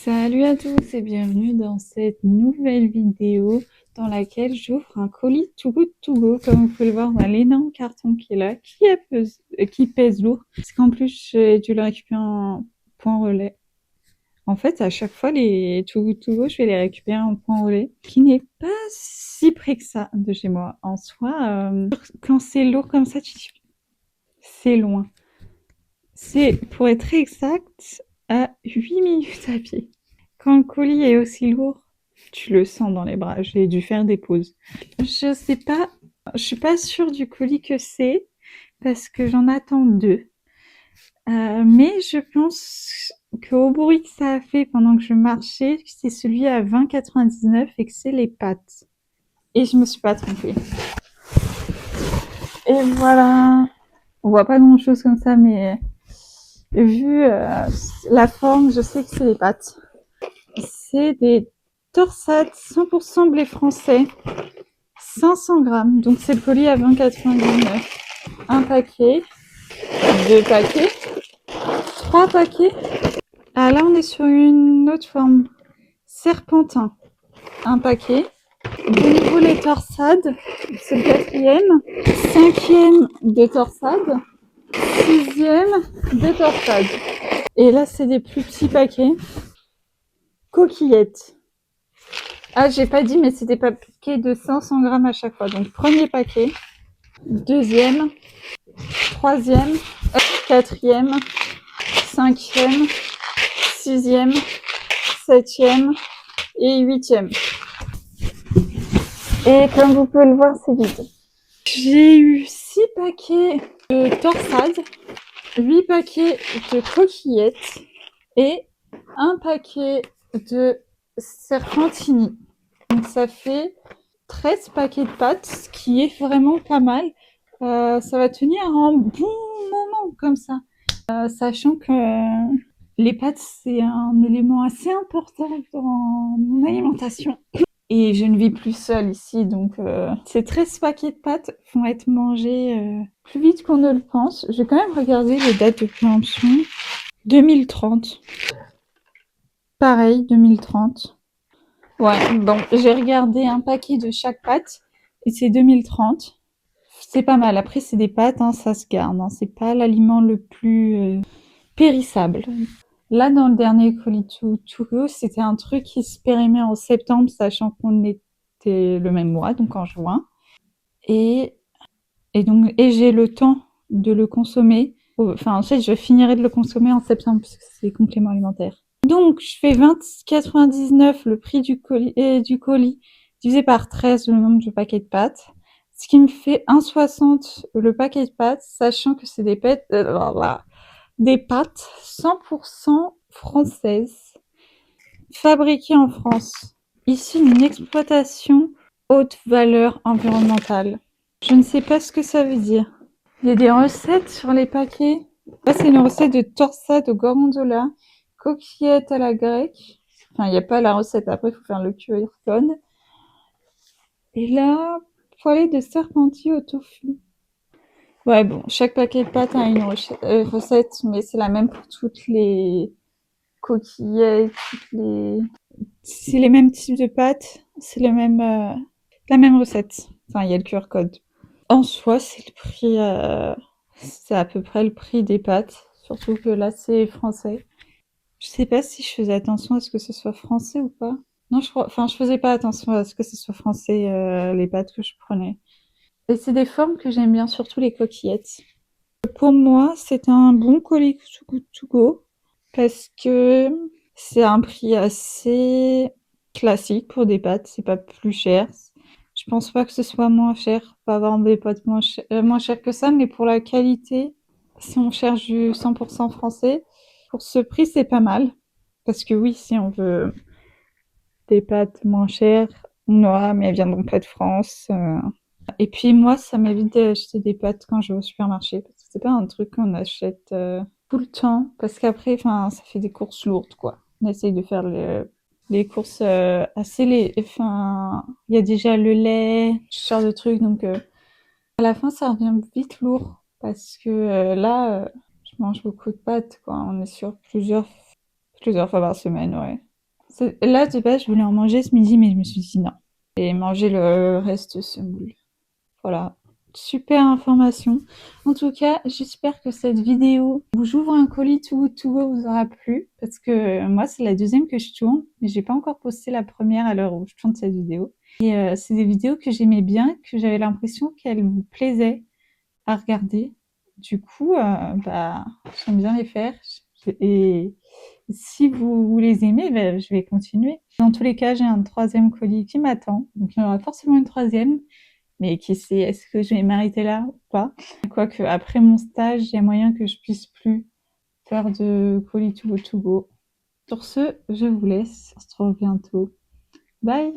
Salut à tous et bienvenue dans cette nouvelle vidéo dans laquelle j'ouvre un colis Too Good To Go, comme vous pouvez le voir dans l'énorme carton qui est là, qui pèse lourd. Parce qu'en plus, j'ai dû le récupérer en point relais. En fait, à chaque fois, les Too Good To Go, je vais les récupérer en point relais, qui n'est pas si près que ça de chez moi. En soi, quand c'est lourd comme ça, c'est loin. C'est, pour être exact, à 8 minutes à pied. Quand le colis est aussi lourd, tu le sens dans les bras. J'ai dû faire des pauses. Je sais pas, je suis pas sûre du colis que c'est parce que j'en attends deux. Mais je pense qu'au bruit que ça a fait pendant que je marchais, c'est celui à 20,99 et que c'est les pâtes. Et je me suis pas trompée. Et voilà. On voit pas grand chose comme ça, mais vu la forme, je sais que c'est les pâtes. C'est des torsades 100% blé français, 500 grammes. Donc c'est le colis à 20,99. Un paquet, deux paquets, trois paquets. Ah là on est sur une autre forme. Serpentin, un paquet. De nouveau les torsades, c'est le quatrième. Cinquième de torsades. Sixième de torsades. Et là c'est des plus petits paquets. Coquillettes. Ah, j'ai pas dit, mais c'est des paquets de 500 grammes à chaque fois. Donc, premier paquet, deuxième, troisième, quatrième, cinquième, sixième, septième et huitième. Et comme vous pouvez le voir, c'est vide. J'ai eu 6 paquets de torsades, 8 paquets de coquillettes et un paquet de serpentini. Donc, ça fait 13 paquets de pâtes, ce qui est vraiment pas mal. Ça va tenir un bon moment comme ça. Sachant que les pâtes, c'est un élément assez important dans mon alimentation. Et je ne vis plus seule ici, donc ces 13 paquets de pâtes vont être mangés plus vite qu'on ne le pense. Je vais quand même regarder les dates de péremption. 2030. Pareil, 2030. Ouais, bon, j'ai regardé un paquet de chaque pâte et c'est 2030. C'est pas mal. Après, c'est des pâtes, hein, ça se garde. Hein. C'est pas l'aliment le plus périssable. Là, dans le dernier colis to go, c'était un truc qui se périmait en septembre, sachant qu'on était le même mois, donc en juin. Et, et j'ai le temps de le consommer. Enfin, en fait, je finirai de le consommer en septembre, puisque c'est des compléments alimentaires. Donc, je fais 20,99 le prix du colis divisé par 13 le nombre de paquets de pâtes. Ce qui me fait 1,60 le paquet de pâtes, sachant que c'est des pâtes 100% françaises, fabriquées en France, issues d'une exploitation haute valeur environnementale. Je ne sais pas ce que ça veut dire. Il y a des recettes sur les paquets. Là, c'est une recette de torsade au gorgonzola, coquillettes à la grecque. Enfin, il n'y a pas la recette. Après, il faut faire le cuir-tonne. Et là, poêlée de serpentine au tofu. Ouais, bon, chaque paquet de pâtes a une recette, mais c'est la même pour toutes les coquillettes, c'est les mêmes types de pâtes, c'est la même recette. Enfin, il y a le QR code. En soi, c'est le prix, c'est à peu près le prix des pâtes, surtout que là, c'est français. Je sais pas si je faisais attention à ce que ce soit français ou pas. Non, je faisais pas attention à ce que ce soit français, les pâtes que je prenais. Et c'est des formes que j'aime bien, surtout les coquillettes. Pour moi, c'est un bon colis to go parce que c'est un prix assez classique pour des pâtes, c'est pas plus cher. Je pense pas que ce soit moins cher, pas avoir des pâtes moins chères que ça, mais pour la qualité, si on cherche du 100% français, pour ce prix, c'est pas mal. Parce que oui, si on veut des pâtes moins chères, on aura, mais elles viendront pas de France. Et puis moi, ça m'évite d'acheter des pâtes quand je vais au supermarché, parce que c'est pas un truc qu'on achète tout le temps, parce qu'après, enfin, ça fait des courses lourdes, quoi. On essaye de faire les courses enfin, il y a déjà le lait, ce genre de trucs, donc à la fin, ça revient vite lourd, parce que là, je mange beaucoup de pâtes, quoi. On est sur plusieurs fois par semaine, ouais. Là, de base, je voulais en manger ce midi, mais je me suis dit non. Et manger le reste semoule. Voilà. Super information. En tout cas, j'espère que cette vidéo où j'ouvre un colis Too Good To Go vous aura plu. Parce que moi, c'est la deuxième que je tourne, mais j'ai pas encore posté la première à l'heure où je tourne cette vidéo. Et c'est des vidéos que j'aimais bien, que j'avais l'impression qu'elles vous plaisaient à regarder. Du coup, bah, j'aime bien les faire. Et si vous les aimez, bah, je vais continuer. Dans tous les cas, j'ai un troisième colis qui m'attend. Donc il y en aura forcément une troisième. Mais qui sait, est-ce que je vais m'arrêter là ou pas? Quoique, après mon stage, il y a moyen que je puisse plus faire de colis to go to go. Sur ce, je vous laisse. On se retrouve bientôt. Bye!